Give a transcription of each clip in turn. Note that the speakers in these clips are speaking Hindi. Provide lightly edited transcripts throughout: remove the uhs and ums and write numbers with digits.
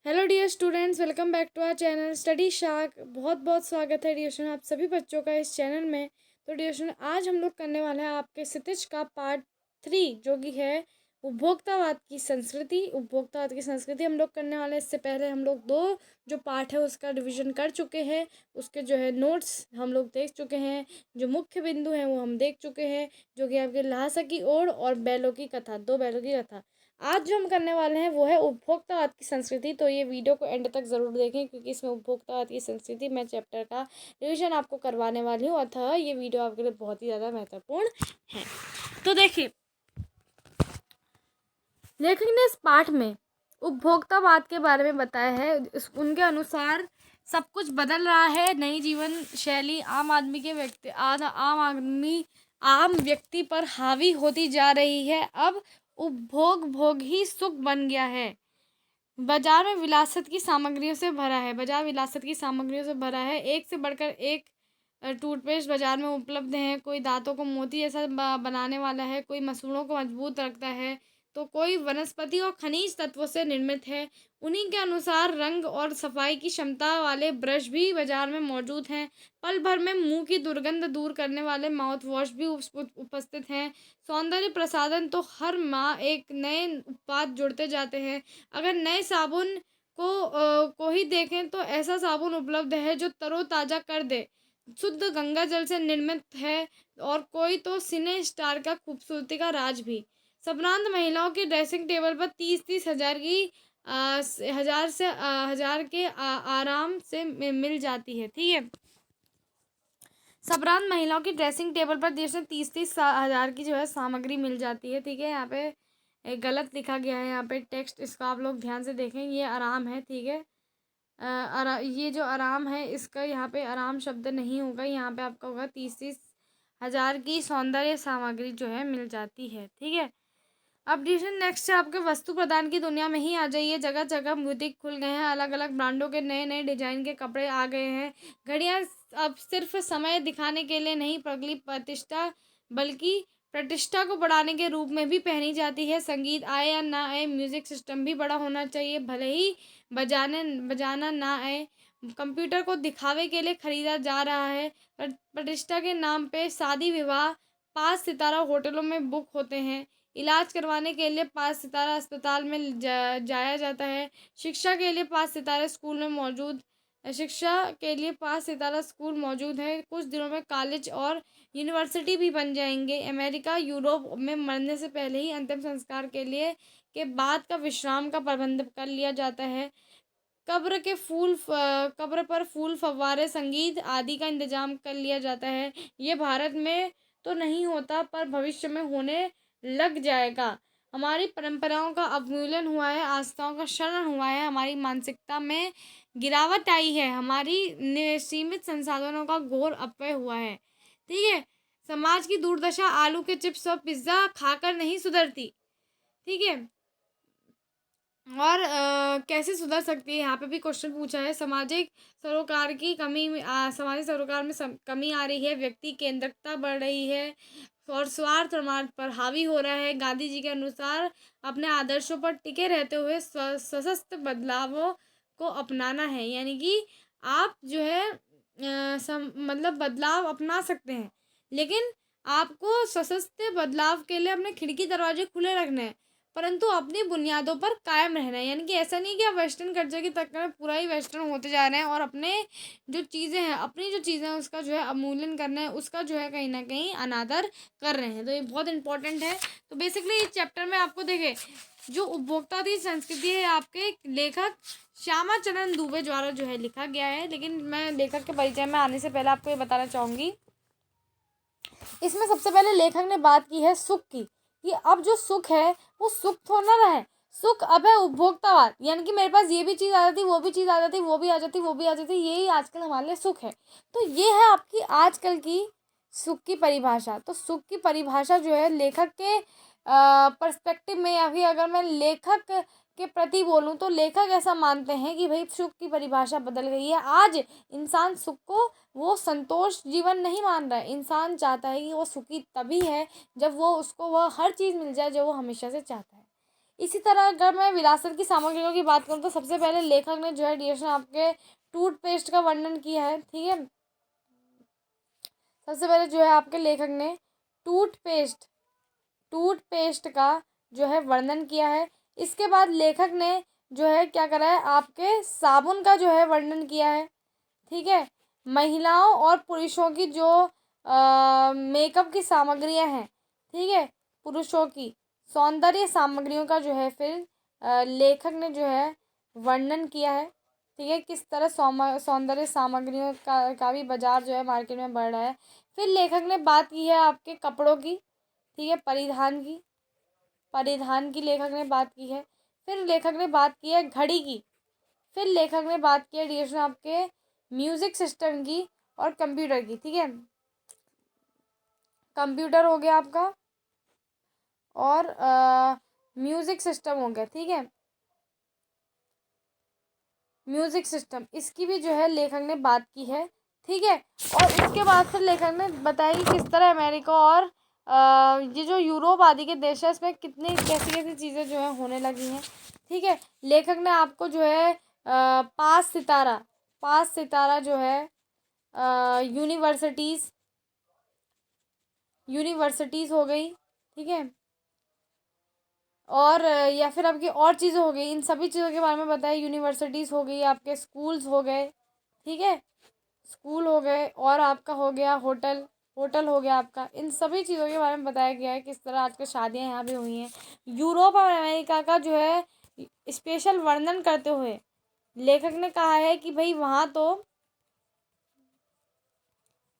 Hello dear students, welcome back to our channel Study Shark. बहुत बहुत स्वागत है डियर स्टूडेंट आप सभी बच्चों का इस चैनल में। तो डियर स्टूडेंट आज हम लोग करने वाले हैं आपके क्षितिज का पार्ट 3 जो कि है उपभोक्तावाद की संस्कृति। उपभोक्तावाद की संस्कृति हम लोग करने वाले हैं। इससे पहले हम लोग 2 जो पार्ट है उसका रिविजन कर चुके हैं। उसके जो है नोट्स हम लोग देख चुके हैं। जो मुख्य बिंदु हैं वो हम देख चुके हैं, जो कि आपके ल्हासा की ओर और बैलों की कथा, 2 बैलों की कथा। आज जो हम करने वाले हैं वो है उपभोक्तावाद की संस्कृति। तो ये वीडियो को एंड तक ज़रूर देखें क्योंकि इसमें उपभोक्तावाद की संस्कृति मैं चैप्टर का रिवीजन आपको करवाने वाली हूँ, अतः ये वीडियो आपके लिए बहुत ही ज़्यादा महत्वपूर्ण है। तो देखिए, लेखक ने इस पाठ में उपभोक्तावाद के बारे में बताया है। उनके अनुसार सब कुछ बदल रहा है। नई जीवन शैली आम व्यक्ति पर हावी होती जा रही है। अब भोग ही सुख बन गया है। बाजार में विलासत की सामग्रियों से भरा है। बाजार विलासत की सामग्रियों से भरा है। एक से बढ़कर एक टूथपेस्ट बाजार में उपलब्ध हैं। कोई दांतों को मोती जैसा बनाने वाला है, कोई मसूड़ों को मजबूत रखता है, तो कोई वनस्पति और खनिज तत्वों से निर्मित है। उन्हीं के अनुसार रंग और सफाई की क्षमता वाले ब्रश भी बाजार में मौजूद हैं। पल भर में मुंह की दुर्गंध दूर करने वाले माउथ वॉश भी उपस्थित हैं। सौंदर्य प्रसाधन तो हर माह एक नए उत्पाद जुड़ते जाते हैं। अगर नए साबुन को ही देखें तो ऐसा साबुन उपलब्ध है जो तरोताज़ा कर दे, शुद्ध गंगा जल से निर्मित है, और कोई तो सिने स्टार का खूबसूरती का राज भी। संभ्रांत महिलाओं के ड्रेसिंग टेबल पर 30-30 हजार की हजार के आराम से मिल जाती है। ठीक है, संभ्रांत महिलाओं की ड्रेसिंग टेबल पर देश में 30-30 हजार की जो है सामग्री मिल जाती है। ठीक है, यहाँ पे एक गलत लिखा गया है, यहाँ पे टेक्स्ट, इसका आप लोग ध्यान से देखें। ये आराम है, ठीक है। ये जो आराम है इसका यहाँ पे आराम शब्द नहीं होगा, यहाँ पे आपका होगा 30-30 हजार की सौंदर्य सामग्री जो है मिल जाती है। ठीक है, अब डिवीजन नेक्स्ट है आपके वस्तु प्रदान की दुनिया में ही आ जाइए। जगह जगह बुटीक खुल गए हैं। अलग अलग ब्रांडों के नए नए डिजाइन के कपड़े आ गए हैं। घड़ियां अब सिर्फ समय दिखाने के लिए नहीं, पगली प्रतिष्ठा बल्कि प्रतिष्ठा को बढ़ाने के रूप में भी पहनी जाती है। संगीत आए या ना आए, म्यूजिक सिस्टम भी बड़ा होना चाहिए, भले ही बजाना ना आए। कंप्यूटर को दिखावे के लिए खरीदा जा रहा है। प्रतिष्ठा के नाम पे शादी विवाह 5 सितारा होटलों में बुक होते हैं। इलाज करवाने के लिए 5 सितारा अस्पताल में जाया जाता है। शिक्षा के लिए 5 सितारे स्कूल में मौजूद शिक्षा के लिए 5 सितारा स्कूल मौजूद है। कुछ दिनों में कॉलेज और यूनिवर्सिटी भी बन जाएंगे। अमेरिका यूरोप में मरने से पहले ही अंतिम संस्कार के बाद का विश्राम का प्रबंध कर लिया जाता है। कब्र पर फूल फव्वारे संगीत आदि का इंतजाम कर लिया जाता है। ये भारत में तो नहीं होता पर भविष्य में होने लग जाएगा। हमारी परंपराओं का अवमूल्यन हुआ है, आस्थाओं का क्षरण हुआ है, हमारी मानसिकता में गिरावट आई है, हमारी सीमित संसाधनों का घोर अपव्यय हुआ है। ठीक है, समाज की दुर्दशा आलू के चिप्स और पिज्ज़ा खाकर नहीं सुधरती। ठीक है, और कैसे सुधर सकती है, यहाँ पे भी क्वेश्चन पूछा है। सामाजिक सरोकार में कमी आ रही है, व्यक्ति केंद्रिकता बढ़ रही है और स्वार्थ समाज पर हावी हो रहा है। गांधी जी के अनुसार अपने आदर्शों पर टिके रहते हुए सशक्त बदलावों को अपनाना है, यानी कि आप जो है मतलब बदलाव अपना सकते हैं, लेकिन आपको सशक्त बदलाव के लिए अपने खिड़की दरवाजे खुले रखने हैं, परंतु अपनी बुनियादों पर कायम रहना है। यानी कि ऐसा नहीं कि आप वेस्टर्न कल्चर की तक में पूरा ही वेस्टर्न होते जा रहे हैं और अपनी जो चीज़ें हैं उसका जो है अवमूल्यन करना है, उसका जो है कहीं ना कहीं अनादर कर रहे हैं। तो ये बहुत इंपॉर्टेंट है। तो बेसिकली इस चैप्टर में आपको देखें, जो उपभोक्ता की संस्कृति है आपके लेखक श्यामा चरण दुबे द्वारा जो है लिखा गया है। लेकिन मैं लेखक के परिचय में आने से पहले आपको ये बताना चाहूँगी, इसमें सबसे पहले लेखक ने बात की है सुख की, कि अब जो सुख है वो सुख थोड़ा ना रहे, सुख अब है उपभोक्तावाद। यानी कि मेरे पास ये भी चीज़ आ जाती, वो भी चीज़ आ जाती, वो भी आ जाती, वो भी आ जाती, यही आजकल हमारे लिए सुख है। तो ये है आपकी आजकल की सुख की परिभाषा। तो सुख की परिभाषा जो है लेखक के पर्सपेक्टिव में, या फिर अगर मैं लेखक के प्रति बोलूँ तो लेखक ऐसा मानते हैं कि भाई सुख की परिभाषा बदल गई है। आज इंसान सुख को वो संतोष जीवन नहीं मान रहा है। इंसान चाहता है कि वो सुखी तभी है जब वो उसको वह हर चीज़ मिल जाए जो वो हमेशा से चाहता है। इसी तरह अगर मैं विरासत की सामग्रियों की बात करूँ तो सबसे पहले लेखक ने जो है डियर स्टूडेंट आपके टूथपेस्ट का वर्णन किया है। ठीक है, सबसे पहले जो है आपके लेखक ने टूथपेस्ट टूथपेस्ट का जो है वर्णन किया है। इसके बाद लेखक ने जो है क्या करा है, आपके साबुन का जो है वर्णन किया है। ठीक है, महिलाओं और पुरुषों की जो मेकअप की सामग्रियां हैं, ठीक है, पुरुषों की सौंदर्य सामग्रियों का जो है फिर लेखक ने जो है वर्णन किया है। ठीक है, किस तरह सौंदर्य सामग्रियों का भी बाजार जो है मार्केट में बढ़ रहा है। फिर लेखक ने बात की है आपके कपड़ों की, ठीक है, परिधान की लेखक ने बात की है। फिर लेखक ने बात की है घड़ी की। फिर लेखक ने बात की है डियर आपके म्यूजिक सिस्टम की और कंप्यूटर की। ठीक है, कंप्यूटर हो गया आपका और म्यूजिक सिस्टम हो गया। ठीक है, म्यूजिक सिस्टम इसकी भी जो है लेखक ने बात की है। ठीक है, और इसके बाद फिर लेखक ने बताया कि किस तरह अमेरिका और ये जो यूरोप आदि के देश है इसमें कितनी कैसी कैसी चीज़ें जो है होने लगी हैं। ठीक है, लेखक ने आपको जो है पांच सितारा जो है यूनिवर्सिटीज़ यूनिवर्सिटीज़ हो गई। ठीक है, और या फिर आपकी और चीज़ें हो गई, इन सभी चीज़ों के बारे में बताया। यूनिवर्सिटीज़ हो गई, आपके स्कूल्स हो गए। ठीक है, स्कूल हो गए और आपका हो गया होटल होटल हो गया आपका। इन सभी चीज़ों के बारे में बताया गया है किस तरह आजकल शादियां यहाँ भी हुई हैं। यूरोप और अमेरिका का जो है स्पेशल वर्णन करते हुए लेखक ने कहा है कि भाई वहाँ तो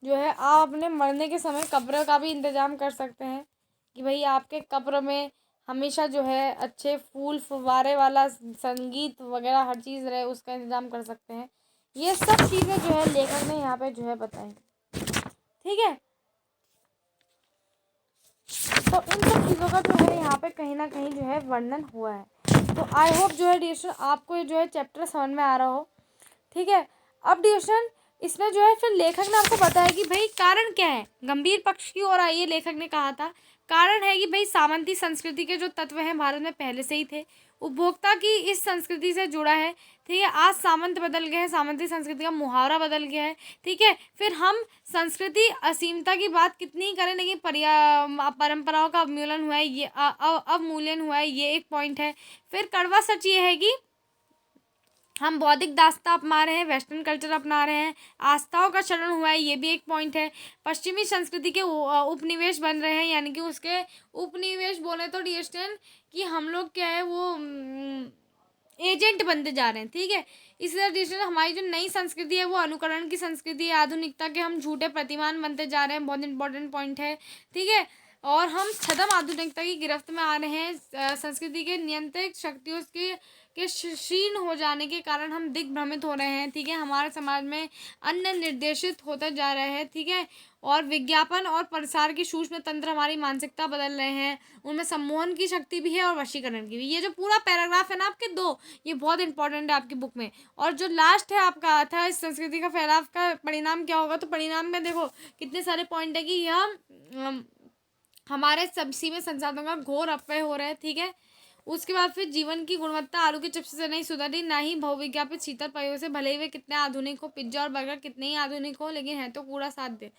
जो है आप अपने मरने के समय कब्र का भी इंतज़ाम कर सकते हैं कि भाई आपके कब्र में हमेशा जो है अच्छे फूल फुव्वारे वाला संगीत वगैरह हर चीज़ रहे, उसका इंतज़ाम कर सकते हैं। ये सब चीज़ें जो है लेखक ने यहाँ पे जो है बताई। ठीक है, तो इन सब चीज़ों का जो है यहाँ पे कहीं ना कहीं जो है वर्णन हुआ है। तो आई होप जो है डियर आपको ये जो है चैप्टर समझ में आ रहा हो। ठीक है, अब डियर इसमें जो है फिर लेखक ने आपको बताया कि भाई कारण क्या है। गंभीर पक्ष की ओर आइए, लेखक ने कहा था कारण है कि भाई सामंती संस्कृति के जो तत्व हैं भारत में पहले से ही थे, उपभोक्ता की इस संस्कृति से जुड़ा है। ठीक है, आज सामंत बदल गए हैं, सामंती संस्कृति का मुहावरा बदल गया है। ठीक है, फिर हम संस्कृति असीमता की बात कितनी ही करें लेकिन परंपराओं का अवमूल्यन हुआ है, ये अवमूल्यन हुआ है, ये एक पॉइंट है। फिर कड़वा सच ये है कि हम बौद्धिक दास्ता अपना रहे हैं, वेस्टर्न कल्चर अपना रहे हैं, आस्थाओं का चलन हुआ है, ये भी एक पॉइंट है। पश्चिमी संस्कृति के उपनिवेश बन रहे हैं, यानी कि उसके उपनिवेश बोले तो डिस्टेंस कि हम लोग क्या है वो एजेंट बनते जा रहे हैं। ठीक है, इसी तरह डिस्टेंस हमारी जो नई संस्कृति है वो अनुकरण की संस्कृति है, आधुनिकता के हम झूठे प्रतिमान बनते जा रहे हैं, बहुत इंपॉर्टेंट पॉइंट है। ठीक है, और हम छदम आधुनिकता की गिरफ्त में आ रहे हैं, संस्कृति के नियंत्रित शक्तियों के क्षीण हो जाने के कारण हम दिग्भ्रमित हो रहे हैं। ठीक है, हमारे समाज में अन्य निर्देशित होता जा रहा है। ठीक है, और विज्ञापन और प्रसार की सूक्ष्म तंत्र हमारी मानसिकता बदल रहे हैं, उनमें सम्मोहन की शक्ति भी है और वशीकरण की भी। ये जो पूरा पैराग्राफ है ना आपके दो, ये बहुत इंपॉर्टेंट है आपकी बुक में। और जो लास्ट है आपका था इस संस्कृति का फैलाव का परिणाम क्या होगा, तो परिणाम में देखो कितने सारे पॉइंट है कि यह हमारे सब सीमित संसाधनों का घोर अपव्यय हो रहा है। ठीक है, उसके बाद फिर जीवन की गुणवत्ता आलू के चिप्स से नहीं सुधरी, ना ही बहुविज्ञापित शीतल पेयों से, भले ही वे कितने आधुनिक हो, पिज्जा और बर्गर कितने ही आधुनिक हो, लेकिन है तो कूड़ा साध्य।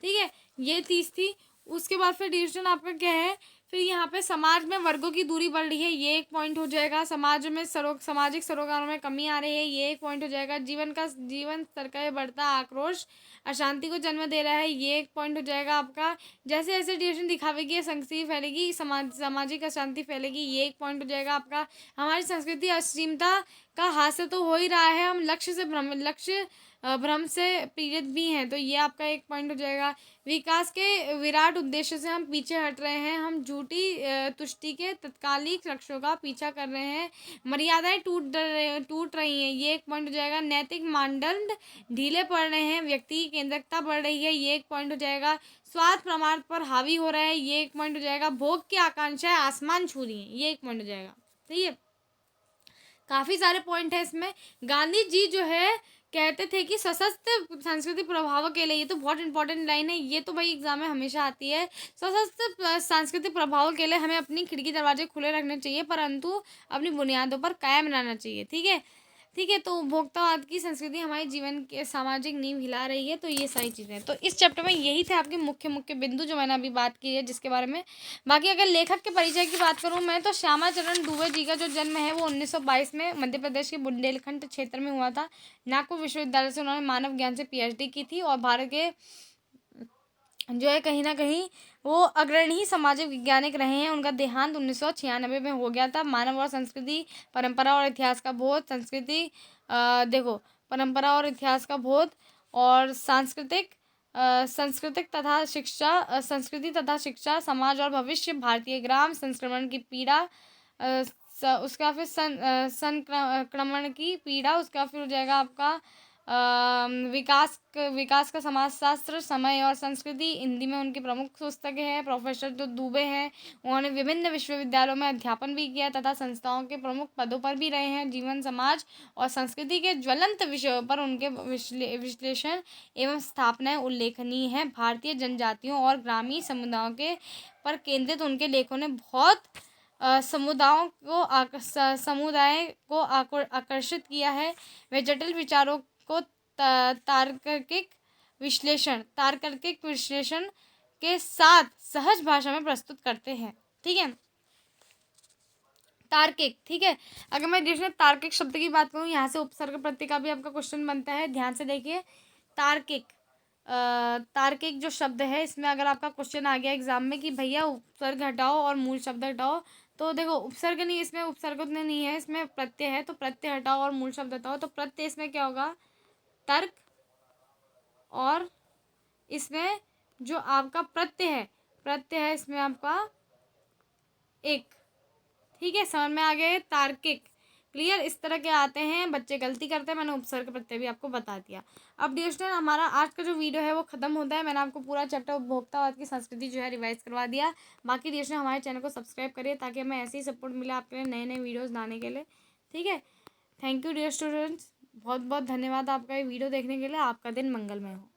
ठीक है, ये चीज़ थी। उसके बाद फिर डिसीजन आपका क्या है, फिर यहाँ पे समाज में वर्गों की दूरी बढ़ रही है, ये एक पॉइंट हो जाएगा। समाज में सामाजिक सरोकारों में कमी आ रही है, ये एक पॉइंट हो जाएगा। जीवन स्तर का बढ़ता आक्रोश अशांति को जन्म दे रहा है, ये एक पॉइंट हो जाएगा आपका। जैसे जैसे डिसीजन दिखावेगी ये संस्कृति फैलेगी, सामाजिक अशांति फैलेगी, ये एक पॉइंट हो जाएगा आपका। हमारी संस्कृति असीमता का हासिल तो हो ही रहा है, हम लक्ष्य भ्रम से पीड़ित भी हैं, तो ये आपका एक पॉइंट हो जाएगा। विकास के विराट उद्देश्य से हम पीछे हट रहे हैं, हम झूठी तुष्टि के तत्कालिक लक्ष्यों का पीछा कर रहे हैं, मर्यादाएं टूट रही हैं, ये एक पॉइंट हो जाएगा। नैतिक मानदंड ढीले पड़ रहे हैं, व्यक्ति की केंद्रिकता बढ़ रही है, ये एक पॉइंट हो जाएगा। स्वार्थ प्रमाण पर हावी हो रहा है, ये एक पॉइंट हो जाएगा। भोग की आकांक्षाएं आसमान छू रही हैं, ये एक पॉइंट हो जाएगा। ठीक है, काफ़ी सारे पॉइंट है इसमें। गांधी जी जो है कहते थे कि सशस्त्र सांस्कृतिक प्रभावों के लिए, ये तो बहुत इंपॉर्टेंट लाइन है, ये तो भाई एग्जाम में हमेशा आती है। सशस्त्र सांस्कृतिक प्रभावों के लिए हमें अपनी खिड़की दरवाजे खुले रखने चाहिए, परंतु अपनी बुनियादों पर कायम रहना चाहिए। ठीक है, ठीक है। तो उपभोक्तावाद की संस्कृति हमारे जीवन के सामाजिक नींव हिला रही है। तो ये सारी चीज़ें, तो इस चैप्टर में यही थे आपके मुख्य मुख्य बिंदु जो मैंने अभी बात की है जिसके बारे में। बाकी अगर लेखक के परिचय की बात करूँ मैं, तो श्यामा चरण दुबे जी का जो जन्म है वो 1922 में मध्य प्रदेश के बुंदेलखंड क्षेत्र में हुआ था। नागपुर विश्वविद्यालय से उन्होंने मानव ज्ञान से पीएचडी की थी, और भारत के जो है कहीं ना कहीं वो अग्रणी सामाजिक वैज्ञानिक रहे हैं। उनका देहांत 1996 में हो गया था। मानव और संस्कृति, परंपरा और इतिहास का बोध, संस्कृति देखो, परंपरा और इतिहास का बोध और सांस्कृतिक तथा शिक्षा, संस्कृति तथा शिक्षा, समाज और भविष्य, भारतीय ग्राम संक्रमण की पीड़ा, उसका फिर संक्रमण की पीड़ा, उसका फिर हो जाएगा आपका विकास का समाजशास्त्र, समय और संस्कृति। हिंदी में उनकी प्रमुख पुस्तकें हैं। प्रोफेसर जो दुबे हैं उन्होंने विभिन्न विश्वविद्यालयों में अध्यापन भी किया तथा संस्थाओं के प्रमुख पदों पर भी रहे हैं। जीवन, समाज और संस्कृति के ज्वलंत विषयों पर उनके विश्लेषण एवं स्थापनाएं उल्लेखनीय हैं। भारतीय जनजातियों और ग्रामीण समुदायों के पर केंद्रित उनके लेखों ने बहुत समुदाय को आकर्षित किया है। वे जटिल विचारों को तार्किक विश्लेषण के साथ सहज भाषा में प्रस्तुत करते हैं। ठीक है, तार्किक। ठीक है, अगर मैं जिसमें तार्किक शब्द की बात करूँ, यहाँ से उपसर्ग प्रत्यय का भी आपका क्वेश्चन बनता है, ध्यान से देखिए। तार्किक, तार्किक जो शब्द है, इसमें अगर आपका क्वेश्चन आ गया एग्जाम में कि भैया उपसर्ग हटाओ और मूल शब्द हटाओ, तो देखो उपसर्ग नहीं, इसमें उपसर्ग उतने नहीं है, इसमें प्रत्यय है। तो प्रत्यय हटाओ और मूल शब्द हटाओ, तो प्रत्यय इसमें क्या होगा, तर्क, और इसमें जो आपका प्रत्यय है इसमें आपका एक। ठीक है, समझ में आ गए, तार्किक। क्लियर, इस तरह के आते हैं, बच्चे गलती करते हैं। मैंने उपसर्ग प्रत्यय भी आपको बता दिया। अब डियर स्टूडेंट, हमारा आज का जो वीडियो है वो खत्म होता है। मैंने आपको पूरा चैप्टर उपभोक्तावाद की संस्कृति जो है रिवाइज करवा दिया। बाकी डियर स्टूडेंट, हमारे चैनल को सब्सक्राइब करिए ताकि हमें ऐसे ही सपोर्ट मिले आपके लिए नए नए वीडियोज़ लाने के लिए। ठीक है, थैंक यू डियर स्टूडेंट्स, बहुत बहुत धन्यवाद आपका ये वीडियो देखने के लिए। आपका दिन मंगलमय हो।